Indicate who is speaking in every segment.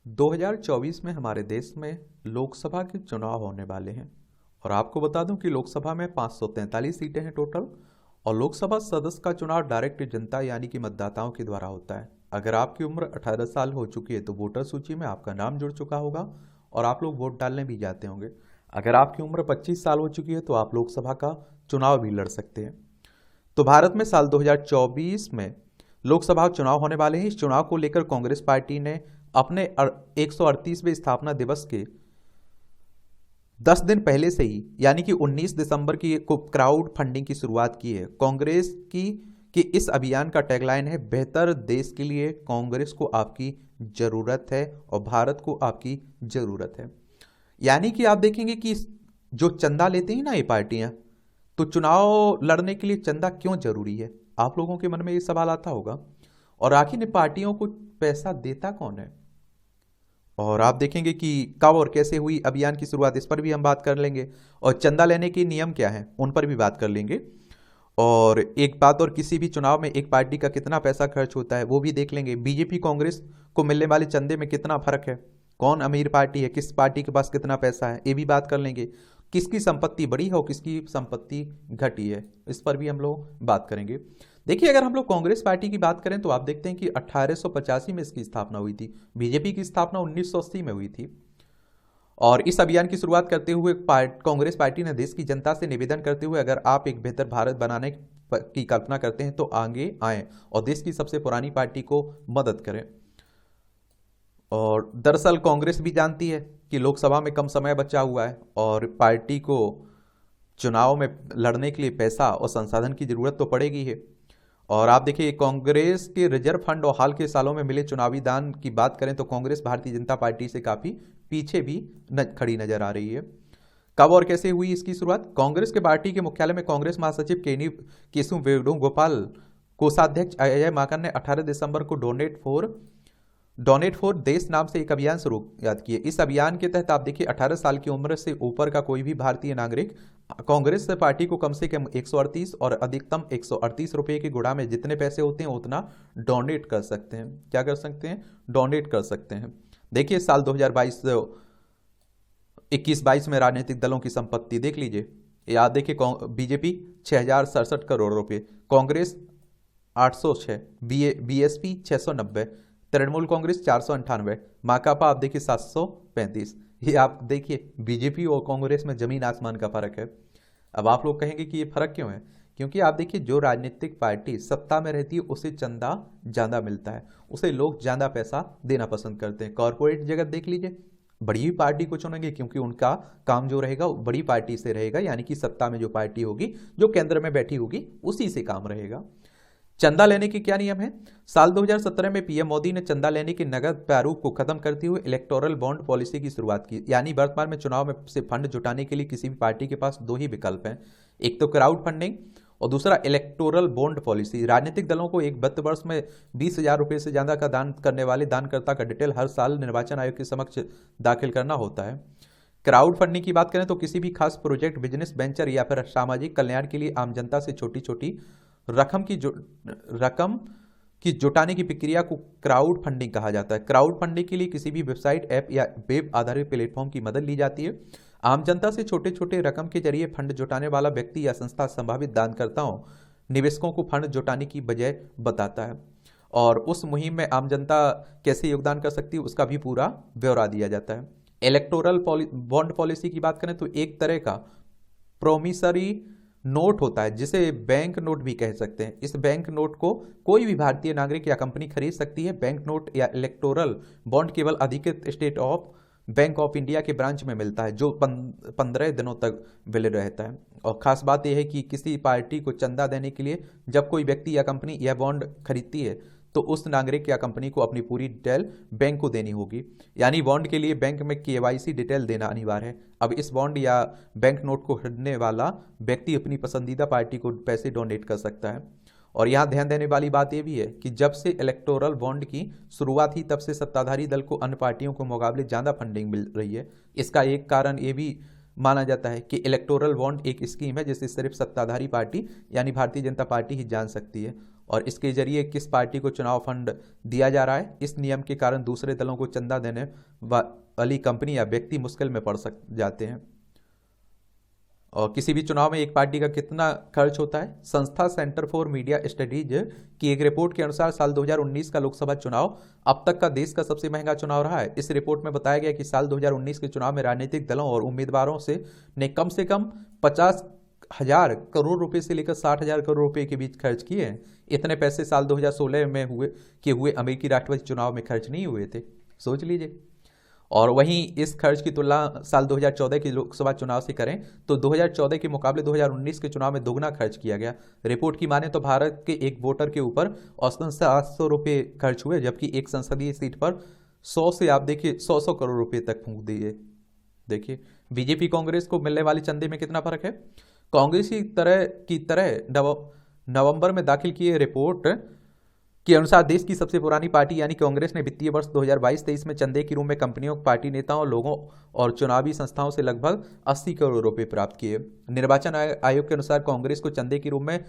Speaker 1: 2024 में हमारे देश में लोकसभा के चुनाव होने वाले हैं। और आपको बता दूं कि लोकसभा में 543 सीटें हैं टोटल। और लोकसभा सदस्य का चुनाव डायरेक्ट जनता यानी कि मतदाताओं के द्वारा होता है। अगर आपकी उम्र 18 साल हो चुकी है तो वोटर सूची में आपका नाम जुड़ चुका होगा और आप लोग वोट डालने भी जाते होंगे। अगर आपकी उम्र 25 साल हो चुकी है तो आप लोकसभा का चुनाव भी लड़ सकते हैं। तो भारत में साल 2024 में लोकसभा चुनाव होने वाले हैं। इस चुनाव को लेकर कांग्रेस पार्टी ने अपने 138वें स्थापना दिवस के 10 दिन पहले से ही यानी कि 19 दिसंबर की क्राउड फंडिंग की शुरुआत की है। कांग्रेस की कि इस अभियान का टैगलाइन है, बेहतर देश के लिए कांग्रेस को आपकी जरूरत है और भारत को आपकी जरूरत है। यानी कि आप देखेंगे कि जो चंदा लेते हैं ना ये पार्टियां, तो चुनाव लड़ने के लिए चंदा क्यों जरूरी है? आप लोगों के मन में ये सवाल आता होगा। और आखिर इन पार्टियों को पैसा देता कौन है? और आप देखेंगे कि कब और कैसे हुई अभियान की शुरुआत, इस पर भी हम बात कर लेंगे। और चंदा लेने के नियम क्या हैं उन पर भी बात कर लेंगे। और एक बात और, किसी भी चुनाव में एक पार्टी का कितना पैसा खर्च होता है वो भी देख लेंगे। बीजेपी कांग्रेस को मिलने वाले चंदे में कितना फर्क है, कौन अमीर पार्टी है, किस पार्टी के पास कितना पैसा है, ये भी बात कर लेंगे। किसकी संपत्ति बड़ी है और किसकी संपत्ति घटी है, इस पर भी हम लोग बात करेंगे। देखिए, अगर हम लोग कांग्रेस पार्टी की बात करें तो आप देखते हैं कि 1885 में इसकी स्थापना हुई थी। बीजेपी की स्थापना 1980 में हुई थी। और इस अभियान की शुरुआत करते हुए कांग्रेस पार्टी ने देश की जनता से निवेदन करते हुए, अगर आप एक बेहतर भारत बनाने की कल्पना करते हैं तो आगे आएं और देश की सबसे पुरानी पार्टी को मदद करें। और दरअसल कांग्रेस भी जानती है कि लोकसभा में कम समय बचा हुआ है और पार्टी को चुनाव में लड़ने के लिए पैसा और संसाधन की जरूरत तो पड़ेगी ही। और आप देखिए, कांग्रेस के रिजर्व फंड और हाल के सालों में मिले चुनावी दान की बात करें तो कांग्रेस भारतीय जनता पार्टी से काफी पीछे भी खड़ी नजर आ रही है। कब और कैसे हुई इसकी शुरुआत? कांग्रेस के पार्टी के मुख्यालय में कांग्रेस महासचिव केशव वेणुगोपाल, कोषाध्यक्ष अजय माकन ने 18 दिसंबर को डोनेट फॉर देश नाम से एक अभियान शुरू किए। इस अभियान के तहत आप देखिए, 18 साल की उम्र से ऊपर का कोई भी भारतीय नागरिक कांग्रेस पार्टी को कम से कम 138 और अधिकतम 138 रुपए की गुणा में जितने पैसे होते हैं उतना डोनेट कर सकते हैं। क्या कर सकते हैं? डोनेट कर सकते हैं। देखिए, साल 2022 21-22 में राजनीतिक दलों की संपत्ति देख लीजिए। याद देखिए, बीजेपी 6067 करोड़ रुपए, कांग्रेस 806, बीएसपी 690, तृणमूल कांग्रेस 498, माकापा आप देखिए 735। ये आप देखिए, बीजेपी और कांग्रेस में जमीन आसमान का फर्क है। अब आप लोग कहेंगे कि ये फर्क क्यों है? क्योंकि आप देखिए, जो राजनीतिक पार्टी सत्ता में रहती है उसे चंदा ज्यादा मिलता है, उसे लोग ज्यादा पैसा देना पसंद करते हैं। कॉर्पोरेट जगत देख लीजिए, बड़ी पार्टी को चुनेंगे क्योंकि उनका काम जो रहेगा वो बड़ी पार्टी से रहेगा, यानी कि सत्ता में जो पार्टी होगी, जो केंद्र में बैठी होगी, उसी से काम रहेगा। चंदा लेने के क्या नियम है? साल 2017 में पीएम मोदी ने चंदा लेने के नगद प्रारूप को खत्म करते हुए इलेक्टोरल बॉन्ड पॉलिसी की शुरुआत की। यानी वर्तमान में चुनाव में से फंड जुटाने के लिए किसी भी पार्टी के पास दो ही विकल्प हैं, एक तो क्राउड फंडिंग और दूसरा इलेक्टोरल बॉन्ड पॉलिसी। राजनीतिक दलों को एक वित्त वर्ष में 20,000 रुपए से ज्यादा का दान करने वाले दानकर्ता का डिटेल हर साल निर्वाचन आयोग के समक्ष दाखिल करना होता है। क्राउड फंडिंग की बात करें तो किसी भी खास प्रोजेक्ट, बिजनेस वेंचर या फिर सामाजिक कल्याण के लिए आम जनता से छोटी छोटी रकम की जुटाने की प्रक्रिया को क्राउड फंडिंग कहा जाता है। क्राउड फंडिंग के लिए किसी भी वेबसाइट, ऐप या वेब आधारित प्लेटफॉर्म की मदद ली जाती है। आम जनता से छोटे छोटे रकम के जरिए फंड जुटाने वाला व्यक्ति या संस्था संभावित दानकर्ताओं, निवेशकों को फंड जुटाने की बजाय बताता है और उस मुहिम में आम जनता कैसे योगदान कर सकती है उसका भी पूरा ब्यौरा दिया जाता है। इलेक्टोरल बॉन्ड पॉलिसी की बात करें तो एक तरह का प्रोमिसरी नोट होता है जिसे बैंक नोट भी कह सकते हैं। इस बैंक नोट को कोई भी भारतीय नागरिक या कंपनी खरीद सकती है। बैंक नोट या इलेक्टोरल बॉन्ड केवल अधिकृत state of bank of India के ब्रांच में मिलता है, जो 15 दिनों तक वैलिड रहता है। और खास बात यह है कि किसी पार्टी को चंदा देने के लिए जब कोई व्यक्ति या कंपनी यह बॉन्ड खरीदती है तो उस नागरिक या कंपनी को अपनी पूरी डिटेल बैंक को देनी होगी। यानी बॉन्ड के लिए बैंक में केवाईसी डिटेल देना अनिवार्य है। अब इस बॉन्ड या बैंक नोट को खरीदने वाला व्यक्ति अपनी पसंदीदा पार्टी को पैसे डोनेट कर सकता है। और यहाँ ध्यान देने वाली बात यह भी है कि जब से इलेक्टोरल बॉन्ड की शुरुआत ही तब से सत्ताधारी दल को अन्य पार्टियों के मुकाबले ज़्यादा फंडिंग मिल रही है। इसका एक कारण ये भी माना जाता है कि इलेक्टोरल बॉन्ड एक स्कीम है जिसे सिर्फ सत्ताधारी पार्टी यानी भारतीय जनता पार्टी ही जान सकती है और इसके जरिए किस पार्टी को चुनाव फंड दिया जा रहा है। इस नियम के कारण दूसरे दलों को चंदा देने वाली कंपनी या व्यक्ति मुश्किल में पड़ जाते हैं। और किसी भी चुनाव में एक पार्टी का कितना खर्च होता है। संस्था सेंटर फॉर मीडिया स्टडीज की एक रिपोर्ट के अनुसार साल 2019 का लोकसभा चुनाव अब तक का देश का सबसे महंगा चुनाव रहा है। इस रिपोर्ट में बताया गया कि साल 2019 के चुनाव में राजनीतिक दलों और उम्मीदवारों से कम 50,000 करोड़ रुपए से लेकर 60,000 करोड़ रुपए के बीच खर्च किए हैं। इतने पैसे साल 2016 में हुए अमेरिकी राष्ट्रपति चुनाव में खर्च नहीं हुए थे, सोच लीजिए। और वहीं इस खर्च की तुलना साल 2014 के लोकसभा चुनाव से करें तो 2014 के मुकाबले 2019 के चुनाव में दोगुना खर्च किया गया। रिपोर्ट की माने तो भारत के एक वोटर के ऊपर औसतन 700 रुपये खर्च हुए, जबकि एक संसदीय सीट पर 100 से आप देखिए 100 करोड़ रुपए तक फूंक दिए। देखिए बीजेपी कांग्रेस को मिलने वाले चंदे में कितना फर्क है। कांग्रेस की तरह नवंबर में दाखिल किए रिपोर्ट के अनुसार देश की सबसे पुरानी पार्टी यानी कांग्रेस ने वित्तीय वर्ष 2022-23 में चंदे के रूप में कंपनियों, पार्टी नेताओं, लोगों और चुनावी संस्थाओं से लगभग 80 करोड़ रुपए प्राप्त किए। निर्वाचन आयोग के अनुसार कांग्रेस को चंदे के रूप में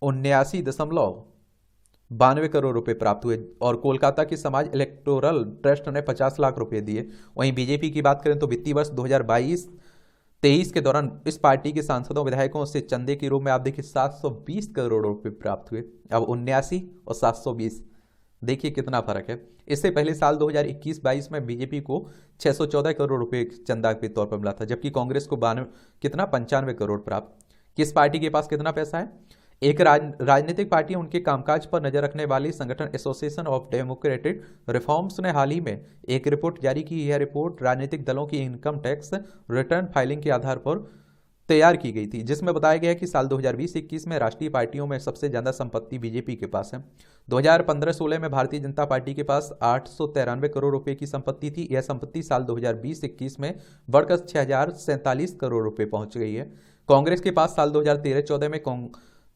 Speaker 1: 79.92 करोड़ रुपए प्राप्त हुए और कोलकाता के समाज इलेक्टोरल ट्रस्ट ने 50 लाख रुपए दिए। वहीं बीजेपी की बात करें तो वित्तीय वर्ष 2022-23 के दौरान इस पार्टी के सांसदों, विधायकों से चंदे के रूप में आप देखिए 720 करोड़ रुपए प्राप्त हुए। अब 79 और 720, देखिए कितना फर्क है। इससे पहले साल 2021-22 में बीजेपी को 614 करोड़ रुपए चंदा के तौर पर मिला था, जबकि कांग्रेस को 95 करोड़ प्राप्त। किस पार्टी के पास कितना पैसा है। एक राजनीतिक पार्टी उनके कामकाज पर नजर रखने वाली संगठन एसोसिएशन ऑफ डेमोक्रेटिक रिफॉर्म्स ने हाल ही में एक रिपोर्ट जारी की। यह रिपोर्ट राजनीतिक दलों की इनकम टैक्स रिटर्न फाइलिंग के आधार पर तैयार की गई थी, जिसमें बताया गया कि साल 2020-21 में राष्ट्रीय पार्टियों में सबसे ज्यादा संपत्ति बीजेपी के पास है। 2015-16 में भारतीय जनता पार्टी के पास 893 करोड़ रुपए की संपत्ति थी। यह संपत्ति साल 2020-21 में बढ़कर 6,047 करोड़ रुपए पहुंच गई है। कांग्रेस के पास साल 2013-14 में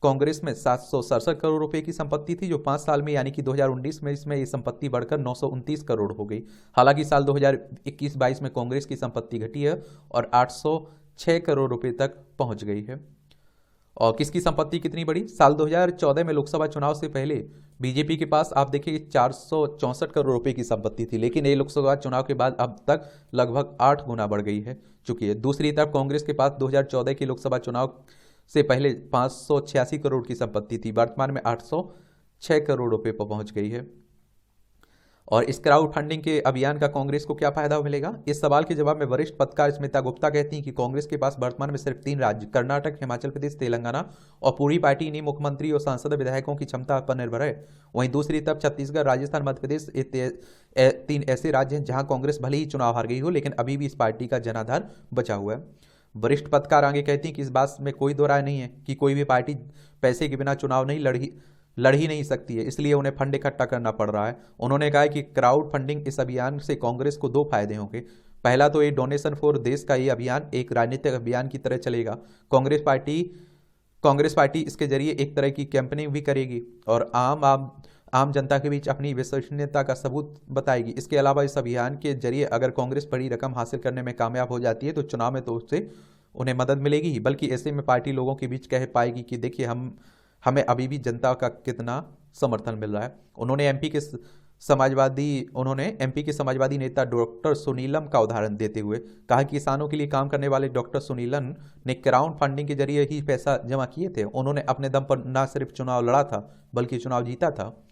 Speaker 1: कांग्रेस में 767 करोड़ रुपए की संपत्ति थी, जो 5 साल में यानी कि 2019 में इसमें ये संपत्ति बढ़कर 929 करोड़ हो गई। हालांकि साल 2021-22 में कांग्रेस की संपत्ति घटी है और 806 करोड़ रुपए तक पहुंच गई है। और किसकी संपत्ति कितनी बढ़ी। साल 2014 में लोकसभा चुनाव से पहले बीजेपी के पास आप देखिए 464 करोड़ रुपए की संपत्ति थी, लेकिन ये लोकसभा चुनाव के बाद अब तक लगभग 8 गुना बढ़ गई है चुकी है। दूसरी तरफ कांग्रेस के पास 2014 के लोकसभा चुनाव से पहले 586 करोड़ की संपत्ति थी, वर्तमान में 806 करोड़ रुपए पर पहुंच गई है। और इस क्राउड फंडिंग के अभियान का कांग्रेस को क्या फायदा मिलेगा। इस सवाल के जवाब में वरिष्ठ पत्रकार स्मिता गुप्ता कहती हैं कि कांग्रेस के पास वर्तमान में सिर्फ 3 राज्य कर्नाटक, हिमाचल प्रदेश, तेलंगाना और पूरी पार्टी इन्हीं मुख्यमंत्री और सांसद विधायकों की क्षमता पर निर्भर है। वहीं दूसरी तरफ छत्तीसगढ़, राजस्थान, मध्य प्रदेश 3 ऐसे राज्य हैं जहां कांग्रेस भले ही चुनाव हार गई हो, लेकिन अभी भी इस पार्टी का जनाधार बचा हुआ है। वरिष्ठ पत्रकार आगे कहती हैं कि इस बात में कोई दो राय नहीं है कि कोई भी पार्टी पैसे के बिना चुनाव नहीं लड़ ही नहीं सकती है, इसलिए उन्हें फंड इकट्ठा करना पड़ रहा है। उन्होंने कहा कि क्राउड फंडिंग इस अभियान से कांग्रेस को 2 फायदे होंगे। पहला तो ये डोनेशन फॉर देश का ये अभियान एक राजनीतिक अभियान की तरह चलेगा। कांग्रेस पार्टी इसके जरिए एक तरह की कैंपेनिंग भी करेगी और आम जनता के बीच अपनी विश्वसनीयता का सबूत बताएगी। इसके अलावा इस अभियान के जरिए अगर कांग्रेस बड़ी रकम हासिल करने में कामयाब हो जाती है तो चुनाव में तो उससे उन्हें मदद मिलेगी ही, बल्कि ऐसे में पार्टी लोगों के बीच कह पाएगी कि देखिए हमें अभी भी जनता का कितना समर्थन मिल रहा है। उन्होंने एमपी के समाजवादी नेता डॉक्टर सुनीलम का उदाहरण देते हुए कहा कि किसानों के लिए काम करने वाले डॉक्टर सुनीलन ने क्राउड फंडिंग के जरिए ही पैसा जमा किए थे। उन्होंने अपने दम पर न सिर्फ चुनाव लड़ा था बल्कि चुनाव जीता था।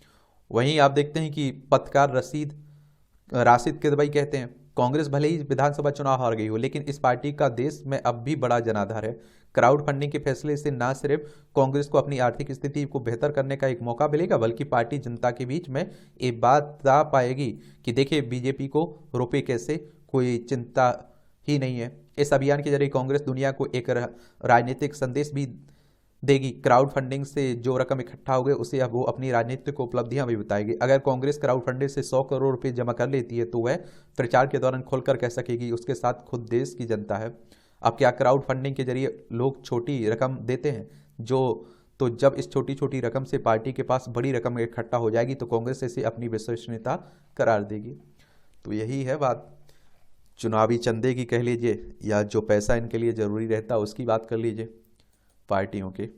Speaker 1: वहीं आप देखते हैं कि पत्रकार राशिद किदवई कहते हैं कांग्रेस भले ही विधानसभा चुनाव हार गई हो, लेकिन इस पार्टी का देश में अब भी बड़ा जनाधार है। क्राउड फंडिंग के फैसले से न सिर्फ कांग्रेस को अपनी आर्थिक स्थिति को बेहतर करने का एक मौका मिलेगा, बल्कि पार्टी जनता के बीच में ये बात बता पाएगी कि देखिए बीजेपी को रुपए कैसे कोई चिंता ही नहीं है। इस अभियान के जरिए कांग्रेस दुनिया को एक राजनीतिक संदेश भी देगी। क्राउड फंडिंग से जो रकम इकट्ठा हो गई उसे अब वो अपनी राजनीतिक उपलब्धियां भी बताएगी। अगर कांग्रेस क्राउड फंडिंग से 100 करोड़ रुपए जमा कर लेती है तो वह प्रचार के दौरान खुलकर कह सकेगी उसके साथ खुद देश की जनता है। अब क्या क्राउड फंडिंग के जरिए लोग छोटी रकम देते हैं तो जब इस छोटी छोटी रकम से पार्टी के पास बड़ी रकम इकट्ठा हो जाएगी तो कांग्रेस इसे अपनी विश्वसनीयता करार देगी। तो यही है बात चुनावी चंदे की कह लीजिए या जो पैसा इनके लिए ज़रूरी रहता है उसकी बात कर लीजिए पार्टियों के।